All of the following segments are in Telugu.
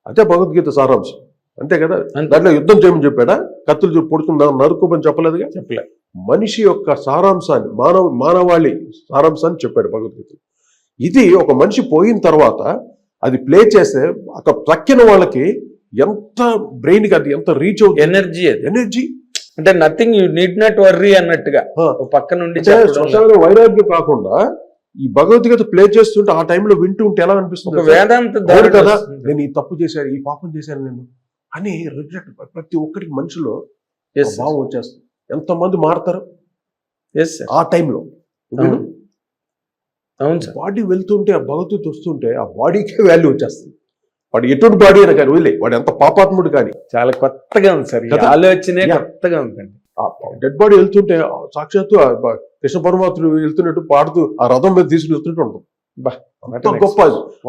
అదే భగవద్గీత సారాంశం, అంతే కదా. దాంట్లో యుద్ధం చేయమని చెప్పాడా, కత్తులు పొడుచుకుని నరుకోమని చెప్పలేదుగా. చెప్పలేదు. మనిషి యొక్క సారాంశాన్ని, మానవాళి సారాంశాన్ని చెప్పాడు భగవద్గీత. ఇది ఒక మనిషి పోయిన తర్వాత అది ప్లే చేస్తే అక్కడ తక్కిన వాళ్ళకి ఎంత బ్రెయిన్ కి అది ఎంత రీచ్ అవుతుంది, ఎనర్జీ. అది ఎనర్జీ అంటే nothing you need not worry అన్నట్టుగా పక్క నుండి శ్మశాన వైరాగ్యం కాకుండా ఈ భగవద్గీత ప్లే చేస్తుంటే ఆ టైంలో వింటూ ఉంటే ఎలా అనిపిస్తుంది, వేదాంత కదా నేను ఈ తప్పు చేశాను, ఈ పాపం చేశాను నేను అని రిగ్రెట్ ప్రతి ఒక్కరికి మనిషిలో భావం వచ్చేస్తుంది. ఎంతమంది మారుతారు ఆ టైంలో. అవును సార్. బాడీ వెళ్తుంటే ఆ భగవద్గీత వస్తుంటే ఆ బాడీకే వాల్యూ వచ్చేస్తుంది. వాడు ఎటువంటి బాడీ అయినా కానీ వదిలే, వాడు ఎంత పాపాత్ముడు కానీ. చాలా కొత్తగా ఉంది సార్, ఆలోచనే కొత్తగా ఉందండి. ఆ డెడ్ బాడీ వెళ్తుంటే సాక్షాత్తు కృష్ణ పరమాత్ముడు వెళ్తున్నట్టు పాడుతూ ఆ రథం మీద తీసుకుని వెళ్తుంటే ఉంటుంది. గొప్ప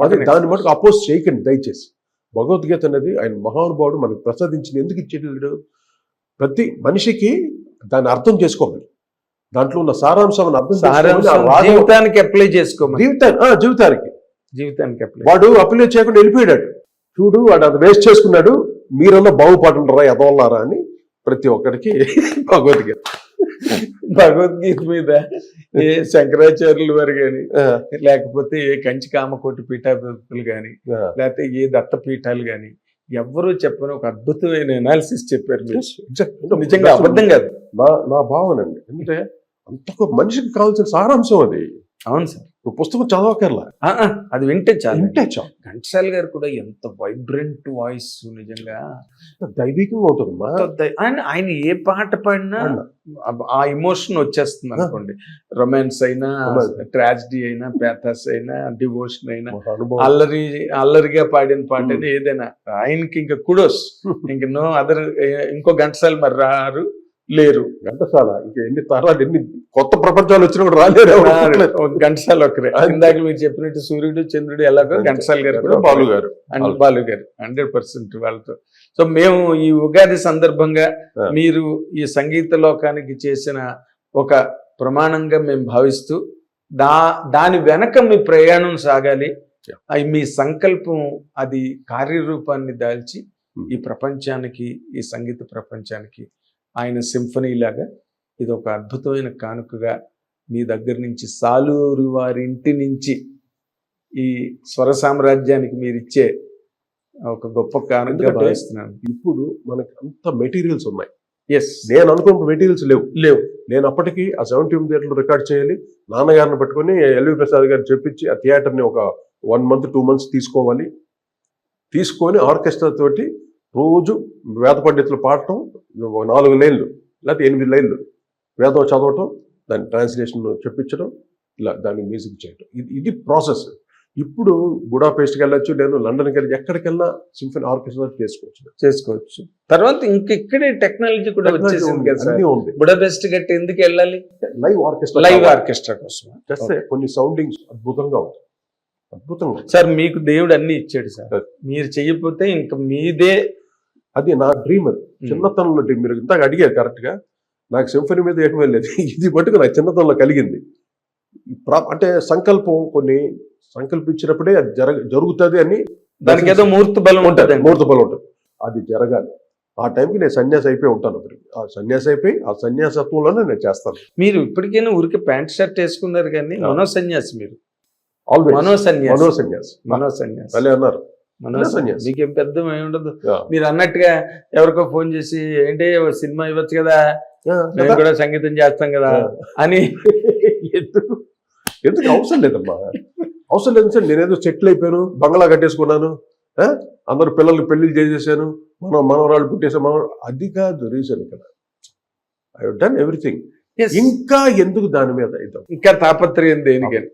అది. దాన్ని మటుకు అపోజ్ చేయకండి దయచేసి. భగవద్గీత అనేది ఆయన మహానుభావుడు మనకు ప్రసాదించిన ఎందుకు ఇచ్చేటప్పుడు ప్రతి మనిషికి దాన్ని అర్థం చేసుకోవాలి. దాంట్లో ఉన్న సారాంశం అర్థం జీవితానికి అప్లై చేసుకోవాలి. జీవితానికి వాడు అప్లై చేయకుండా వెళ్ళిపోయాడు. చూడు వాడు అది వేస్ట్ చేసుకున్నాడు, మీరన్నా బాగుపడుంటారా ఎదవల్లారా అని ప్రతి ఒక్కరికి భగవద్గీత మీద ఏ శంకరాచార్యుల వారు కానీ, లేకపోతే ఏ కంచి కామకోటి పీఠాధిపతులు కానీ, లేకపోతే ఏ దత్తపీఠాలు కానీ ఎవ్వరూ చెప్పని ఒక అద్భుతమైన ఎనాలిసిస్ చెప్పారు. నిజంగా అబద్ధం కాదు నా భావనండి. ఎందుకంటే అంత మనిషికి కావాల్సిన సారాంశం అది. అవును సార్. ఇప్పుడు పుస్తకం చదవకర్లా, అది వింటే చాలు. ఘంటసాల గారు కూడా ఎంత వైబ్రెంట్ వాయిస్, నిజంగా దైవికంగా ఉంటుందమ్మా. ఆయన ఏ పాట పాడినా ఆ ఎమోషన్ వచ్చేస్తుంది అనుకోండి. రొమాన్స్ అయినా, ట్రాజిడీ అయినా, ప్యాథస్ అయినా, డివోషన్ అయినా, అల్లరిగా పాడిన పాట అయినా ఏదైనా ఆయనకి ఇంకా కుడోస్. ఇంక నో అదర్. ఇంకో ఘంటసాల మరి రారు, లేరు. ఘంటసాల ఇంకా ఎన్ని తరాలు, ఎన్ని కొత్త ప్రపంచాలు వచ్చినా కూడా రాలేరు. ఘంటసాల ఒకరే. ఇందాక మీరు చెప్పినట్టు సూర్యుడు చంద్రుడు ఎలాగో ఘంటసాల గారు కూడా, బాలు గారు 100% వాళ్ళతో. సో మేము ఈ ఉగాది సందర్భంగా మీరు ఈ సంగీత లోకానికి చేసిన ఒక ప్రమాణంగా మేము భావిస్తూ దాని వెనక మీ ప్రయాణం సాగాలి. మీ సంకల్పం అది కార్యరూపాన్ని దాల్చి ఈ ప్రపంచానికి, ఈ సంగీత ప్రపంచానికి ఆయన సింఫనీ లాగా ఇది ఒక అద్భుతమైన కానుకగా మీ దగ్గర నుంచి, సాలూరు వారి ఇంటి నుంచి ఈ స్వర సామ్రాజ్యానికి మీరు ఇచ్చే ఒక గొప్ప కానుకగా భావిస్తున్నాను. ఇప్పుడు మనకి అంత మెటీరియల్స్ ఉన్నాయి. నేను అనుకున్న మెటీరియల్స్ లేవు. నేను అప్పటికి ఆ 70 థియేటర్లు రికార్డ్ చేయాలి. నాన్నగారిని పట్టుకొని ఎల్వి ప్రసాద్ గారిని చెప్పించి ఆ థియేటర్ని ఒక 1 month 2 months తీసుకోవాలి. తీసుకొని ఆర్కెస్ట్రా తోటి రోజు వేద పండితులు పాడటం, 4 లైన్లు లేకపోతే 8 లైన్లు వేదం చదవటం, దాని ట్రాన్స్లేషన్ చెప్పించడం, ఇలా దానికి మ్యూజిక్ చేయటం. ఇది ప్రాసెస్. ఇప్పుడు బుడాపెస్ట్కి వెళ్ళొచ్చు, నేను లండన్కి వెళ్ళి ఎక్కడికెళ్ళినా సింఫనీ ఆర్కెస్ట్రా చేసుకోవచ్చు. తర్వాత ఇక్కడే టెక్నాలజీ కూడా వచ్చేసింది కదా సార్. బుడాపెస్ట్ గట్టి ఎందుకు వెళ్ళాలి? లైవ్ ఆర్కెస్ట్రా కోసం చేస్తే కొన్ని సౌండింగ్స్ అద్భుతంగా ఉంటాయి. అద్భుతంగా సార్. మీకు దేవుడు అన్ని ఇచ్చాడు సార్, మీరు చెయ్యకపోతే ఇంకా మీదే. అది నా డ్రీమ్. అది చిన్నతనంలో డ్రీమ్. మీరు ఇంతగా అడిగారు కరెక్ట్ గా. నాకు సింఫనీ మీద ఏకమే లేదు. ఇది మటుకు నాకు చిన్నతనంలో కలిగింది. అంటే సంకల్పం, కొన్ని సంకల్పించినప్పుడే అది జరుగుతుంది అని, దానికి ఏదో మూర్తి బలం ఉంటుంది. అది జరగాలి. ఆ టైంకి నేను సన్యాసి అయిపోయి ఉంటాను. ఆ సన్యాసి అయిపోయి ఆ సన్యాసత్వంలోనే నేను చేస్తాను. మీరు ఇప్పటికైనా ఊరికి ప్యాంట్ షర్ట్ వేసుకున్నారు కానీ మనో సన్యాసి. మీరు మనోసన్యాసి అన్నారు. మీకేం పెద్ద ఏముండదు. మీరు అన్నట్టుగా ఎవరికో ఫోన్ చేసి ఏంటి సినిమా ఇవ్వచ్చు కదా, మేము కూడా సంగీతం చేస్తాం కదా అని ఎందుకు అవసరం లేదమ్మా. అవసరం లేదు సార్. నేనేదో సెటిల్ అయిపోయాను, బంగ్లా కట్టేసుకున్నాను, అందరు పిల్లలకి పెళ్లిళ్ళు చేసేసాను, మనవరాళ్ళు పుట్టేసాను. అది కాదు రీజన్. ఇక్కడ ఐ హావ్ డన్ ఎవ్రీథింగ్. ఇంకా ఎందుకు దాని మీద ఇంకా తాపత్రయం దేనికని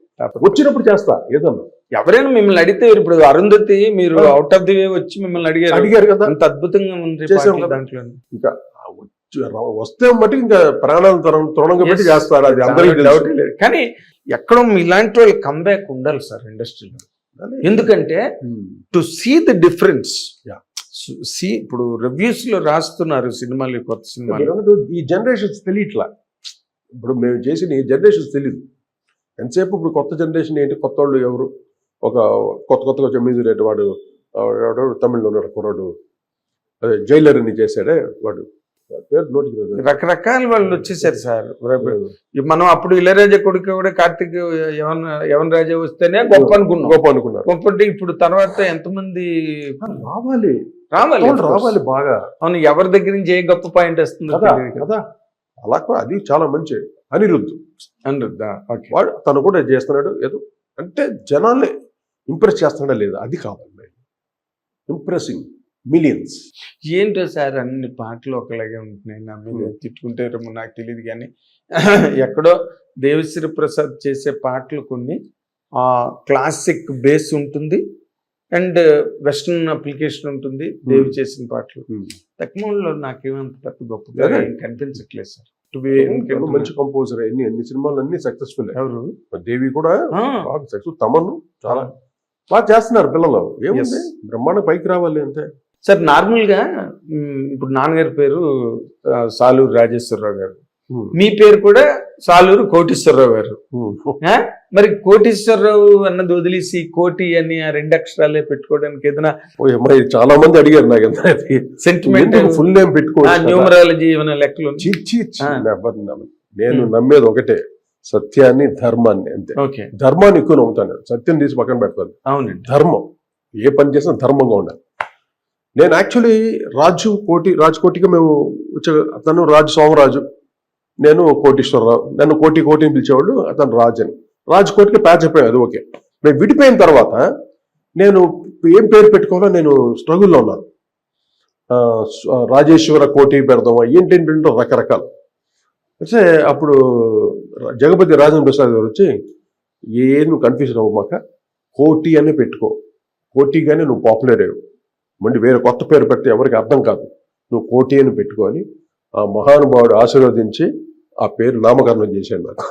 వచ్చినప్పుడు చేస్తా ఏదన్నా. ఎవరైనా మిమ్మల్ని అడిగితే, ఇప్పుడు అరుంధతి మీరు అవుట్ ఆఫ్ ది వే వచ్చి మిమ్మల్ని అడిగారు కదా, అంత అద్భుతంగా ఉంది దాంట్లో. ఇంకా వస్తే మట్టి ఇంకా ప్రాణాలు తృణంగా పెట్టి చేస్తారు. అది అందరికీ డౌట్ లేదు. కానీ ఎక్కడో ఇలాంటి వాళ్ళు కంబ్యాక్ ఉండాలి సార్ ఇండస్ట్రీలో. ఎందుకంటే టు సీ ద డిఫరెన్స్. ఇప్పుడు రివ్యూస్ లో రాస్తున్నారు సినిమాలు, కొత్త సినిమాలు. ఈ జనరేషన్స్ తెలియట్లా. ఇప్పుడు మేము చేసిన ఈ జనరేషన్స్ తెలియదు ఎంతసేపు. ఇప్పుడు కొత్త జనరేషన్ ఏంటి, కొత్త వాళ్ళు ఎవరు, ఒక కొత్తగా మ్యూజిక్ వాడు తమిళ్లో ఉన్నాడు కుర్రాడు, అదే జైలర్ అని చేశాడే వాడు, పేరు నోటికి రాదు. రకరకాల వాళ్ళు వచ్చేసారు సార్. మనం అప్పుడు ఇళయరాజా కొడుకు కూడా కార్తీక్ యవన్ రాజా వస్తేనే గొప్ప అనుకున్నాం. గొప్ప అంటే ఇప్పుడు తర్వాత ఎంతమంది రావాలి రావాలి బాగా. అవును, ఎవరి దగ్గర నుంచి ఏ గొప్ప పాయింట్ వస్తుందో కదా. అలా కూడా అది చాలా మంచి. అనిరుద్ధ్ వాడు తను కూడా చేస్తున్నాడు ఏదో, అంటే జనాల్ని ఇంప్రెస్ చేస్తున్నాడా లేదా అది కావాలి. Impressing millions. ఏంటో సార్ అన్ని పాటలు ఒకలాగే ఉంటున్నాయి. నా మీద తిట్టుకుంటారేమో నాకు తెలియదు, కానీ ఎక్కడో దేవిశ్రీ ప్రసాద్ చేసే పాటలు కొన్ని క్లాసిక్ బేస్ ఉంటుంది అండ్ వెస్ట్రన్ అప్లికేషన్ ఉంటుంది దేవి చేసిన పాటలు. తక్కువలో నాకేమంత పెద్ద గొప్పగా కనిపించట్లేదు సార్. మంచి కంపోజర్, ఎన్ని సినిమాలు అన్ని సక్సెస్ఫుల్. ఎవరు దేవి కూడా సక్సెస్, తమను చాలా బాగా చేస్తున్నారు పిల్లలు. ఏముంది బ్రహ్మాండ పైకి రావాలి అంతే సార్. నార్మల్గా ఇప్పుడు నాన్నగారి పేరు సాలూరు రాజేశ్వరరావు గారు, మీ పేరు కూడా సాలూరు కోటేశ్వరరావు గారు. మరి కోటేశ్వరరావు అన్నది వదిలేసి కోటి అని ఆ 2 అక్షరాలే పెట్టుకోవడానికి ఏదైనా చాలా మంది అడిగారు నాకు సెంటిమెంట్ ఫుల్ నేమ్ పెట్టుకోవాలి, న్యూమరాలజీ ఏమైనా లెక్కలు. నేను నమ్మేది ఒకటే, సత్యాన్ని ధర్మాన్ని అంతే. ధర్మాన్ని ఎక్కువ నమ్ముతాను, సత్యం తీసి పక్కన పెడతాను. అవునండి, ధర్మం ఏ పని చేసినా ధర్మంగా ఉండాలి. నేను యాక్చువల్లీ రాజు కోటిగా మేము అతను రాజు సోమరాజు, నేను కోటీశ్వరరావు. నన్ను కోటిని పిలిచేవాళ్ళు, అతను రాజు అని. రాజు కోటికి ప్యాచ్ అయిపోయాను, అది ఓకే. మేము విడిపోయిన తర్వాత నేను ఏం పేరు పెట్టుకోవాలో నేను స్ట్రగుల్లో ఉన్నాను. రాజేశ్వర కోటి పెడదామా ఏంటంటే రకరకాలు. అయితే అప్పుడు జగపతి రాజేంద్ర ప్రసాద్ గారు వచ్చి, నువ్వు కన్ఫ్యూజన్ అవ్వమాక, కోటి అని పెట్టుకో, కోటిగానే నువ్వు పాపులర్ అయ్యావు, మళ్ళీ వేరే కొత్త పేరు పెడితే ఎవరికి అర్థం కాదు, నువ్వు కోటి అని పెట్టుకొని ఆ మహానుభావుడు ఆశీర్వదించి ఆ పేరు నామకరణం చేశాడు నాకు.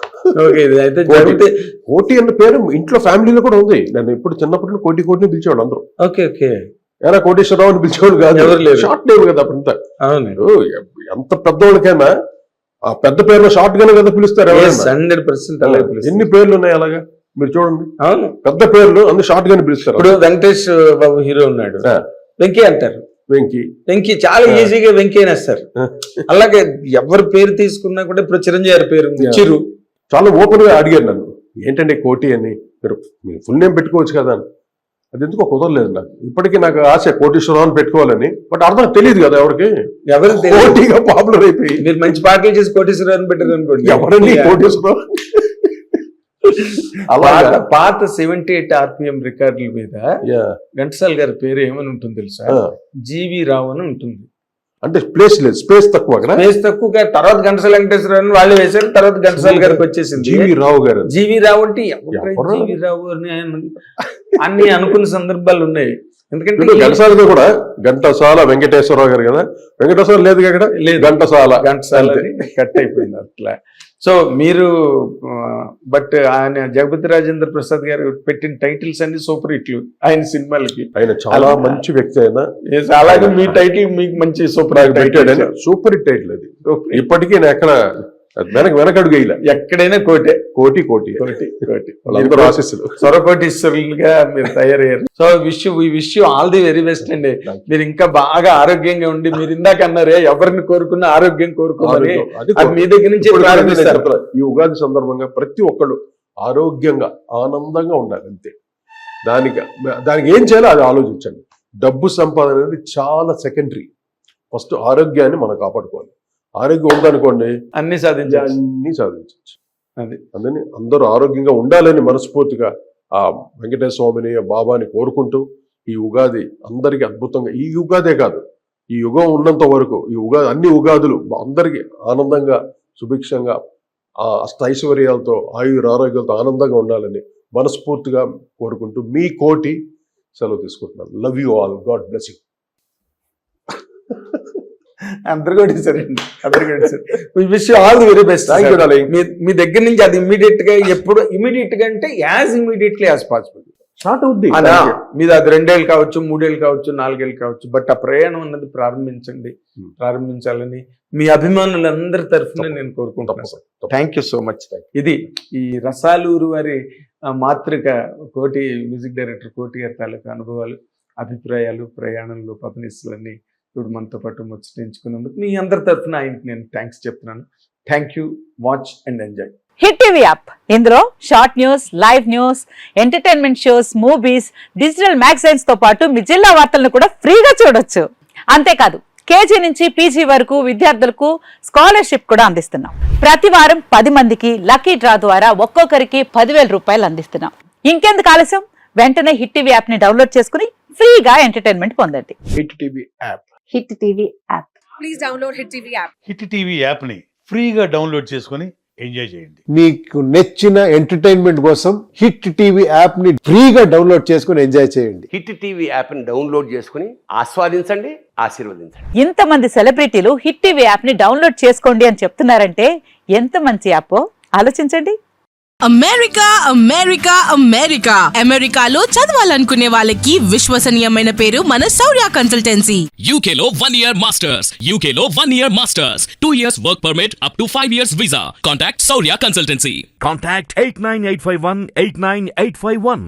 కోటి అన్న పేరు ఇంట్లో ఫ్యామిలీలో కూడా ఉంది. నేను ఇప్పుడు చిన్నప్పుడు కోటిని పిలిచేవాడు అందరూ. ఎలా కోటేశ్వరరావు అని పిలిచేవాడు కాదు, షార్ట్ నేమ్ కదా అప్పుడంతా. ఎంత పెద్దవాళ్ళకైనా ఆ పెద్ద పేరులో షార్ట్ గానే కదా పిలుస్తారు. 100% ఎన్ని పేర్లు ఉన్నాయి అలాగా మీరు చూడండి, పెద్ద పేర్లు అందరూ షార్ట్ గానే పిలుస్తారు. ఇప్పుడు వెంకటేష్ బాబు హీరో ఉన్నాడు, వెంకీ అంటారు. వెంకీ చాలా ఈజీగా వెంకీ అనేస్తారు. అలాగే ఎవరి పేరు తీసుకున్నా కూడా ఇప్పుడు చిరంజీవి గారి పేరు చిరు. చాలా ఓపెన్ గా అడిగారు నన్ను, ఏంటంటే కోటి అని మీరు ఫుల్ నేమ్ పెట్టుకోవచ్చు కదా అని. అది ఎందుకో కుదరలేదు నాకు. ఇప్పటికీ నాకు ఆశ కోటీశ్వరరావు అని పెట్టుకోవాలని, బట్ అర్థం తెలియదు కదా ఎవరికి. కోటిగా పాపులర్ అయిపోయి మీరు మంచి పాటలు చేసి కోటీశ్వరరావు అని పెట్టారు అనుకోండి, ఎవరండి కోటీశ్వరరావు. పాత 78 RPM రికార్డుల మీద ఘంటసాల గారి పేరు ఏమని ఉంటుంది తెలుసా? జీవి రావు అని ఉంటుంది. అంటే ప్లేస్ లేదు, స్పేస్ తక్కువ. స్పేస్ తక్కువ. తర్వాత ఘంటసాల వెంకటేశ్వర అని వాళ్ళు వేశారు, తర్వాత ఘంటసాల గారికి వచ్చేసింది జీవి రావు గారు. జీవి రావు అంటే జీవి రావు అని అన్ని అనుకున్న సందర్భాలు ఉన్నాయి. ఎందుకంటే ఘంటసాలతో కూడా ఘంటసాల వెంకటేశ్వరరావు గారు కదా, వెంకటేశ్వర లేదు అక్కడ, ఘంటసాల కట్ అయిపోయింది అట్లా. సో మీరు బట్ ఆయన జగపతి రాజేంద్ర ప్రసాద్ గారు పెట్టిన టైటిల్స్ అన్ని సూపర్ హిట్లు ఆయన సినిమాలకి. ఆయన చాలా మంచి వ్యక్తి. అయినా అలాగే మీ టైటిల్ మీకు మంచి సూపర్ సూపర్ హిట్ టైటిల్ అది. ఇప్పటికీ నేను ఎక్కడ వెనకడుగు వేయలే, ఎక్కడైనా కోటి వాళ్ళందరూ ఆశీస్సులు. స్వరకోటీశ్వరులుగా మీరు తయారయ్యారు. So wish you all the very best అండి. మీరు ఇంకా బాగా ఆరోగ్యంగా ఉండి, మీరు ఇందాక అన్నారే ఎవరిని కోరుకున్నా ఆరోగ్యం కోరుకోవాలి, అది మీ దగ్గర నుంచి ప్రారంభిస్తారు. ఈ ఉగాది సందర్భంగా ప్రతి ఒక్కళ్ళు ఆరోగ్యంగా ఆనందంగా ఉండాలి అంతే. దానికి ఏం చేయాలో అది ఆలోచించండి. డబ్బు సంపాదన అనేది చాలా సెకండరీ. ఫస్ట్ ఆరోగ్యాన్ని మనం కాపాడుకోవాలి. ఆరోగ్యం ఉందనుకోండి అన్ని సాధించవచ్చు. అందుకని అందరూ ఆరోగ్యంగా ఉండాలని మనస్ఫూర్తిగా ఆ వెంకటేశ్వర స్వామిని, బాబాని కోరుకుంటూ ఈ ఉగాది అందరికీ అద్భుతంగా, ఈ ఉగాదే కాదు ఈ యుగం ఉన్నంత వరకు ఈ ఉగాది అన్ని ఉగాదులు అందరికీ ఆనందంగా సుభిక్షంగా అష్టైశ్వర్యాలతో ఆరోగ్యాలతో ఆనందంగా ఉండాలని మనస్ఫూర్తిగా కోరుకుంటూ మీ కోటి సెలవు తీసుకుంటున్నాను. Love you all, God bless you. అందరు కూడా wish you all the very best. మీ దగ్గర నుంచి అది ఇమీడియట్ గా ఎప్పుడు ఇమీడియట్ గా అంటే as immediately as possible start అవుద్ది. మీద అది 2 ఏళ్ళు కావచ్చు, 3 ఏళ్ళు కావచ్చు, 4 ఏళ్ళు కావచ్చు, బట్ ఆ ప్రయాణం అన్నది ప్రారంభించాలని మీ అభిమానులందరి తరఫున నేను కోరుకుంటున్నాను. Thank you so much. ఇది ఈ రసాలూరు వారి మాతృక కోటి మ్యూజిక్ డైరెక్టర్ కోటి గారి తాలూకా అనుభవాలు. అభిప్రాయాలు, ప్రయాణంలో పతనిస్తులన్నీ ఇప్పుడు మనతో పాటు ముచ్చటించుకున్నందుకు మీ అందరి తరఫున ఆయనకి నేను థ్యాంక్స్ చెప్తున్నాను. Thank you. Watch and enjoy hit TV app. ఇందులో short news, live news, entertainment shows, movies, digital magazines తో పాటు మీ జిల్లా వార్తలను కూడా ఫ్రీగా చూడొచ్చు. అంతేకాదు కేజీ నుంచి పీజీ వరకు విద్యార్థులకు స్కాలర్షిప్ కూడా అందిస్తున్నాం. ప్రతి వారం 10 మందికి లక్కీ డ్రా ద్వారా ఒక్కొక్కరికి 10,000 రూపాయలు అందిస్తున్నాం. ఇంకెందుకు ఆలస్యం, వెంటనే హిట్ టీవీ యాప్ ని డౌన్లోడ్ చేసుకుని ఫ్రీగా ఎంటర్టైన్మెంట్ పొందండి. Hit TV app. Hit TV app. Please download Hit TV app. Hit TV యాప్ని ఫ్రీగా డౌన్లోడ్ చేసుకొని ఎంజాయ్ చేయండి. మీకు నచ్చిన ఎంటర్టైన్మెంట్ కోసం హిట్ టీవీ యాప్ ని ఫ్రీగా డౌన్లోడ్ చేసుకుని ఎంజాయ్ చేయండి. హిట్ టీవీ యాప్ని డౌన్లోడ్ చేసుకుని ఆస్వాదించండి, ఆశీర్వదించండి. ఇంతమంది సెలబ్రిటీలు హిట్ టీవీ యాప్ ని డౌన్లోడ్ చేసుకోండి అని చెప్తున్నారంటే ఎంత మంచి యాప్ ఆలోచించండి. అమెరికా అమెరికా అమెరికా అమెరికాలో చదవాలనుకునే వాళ్ళకి విశ్వసనీయమైన పేరు మన శౌర్య consultancy. UK Law 1 Year Masters. UK Law 1 Year Masters. 2 years work permit up to 5 years visa. Contact Saurya Consultancy. Contact 89851 89851.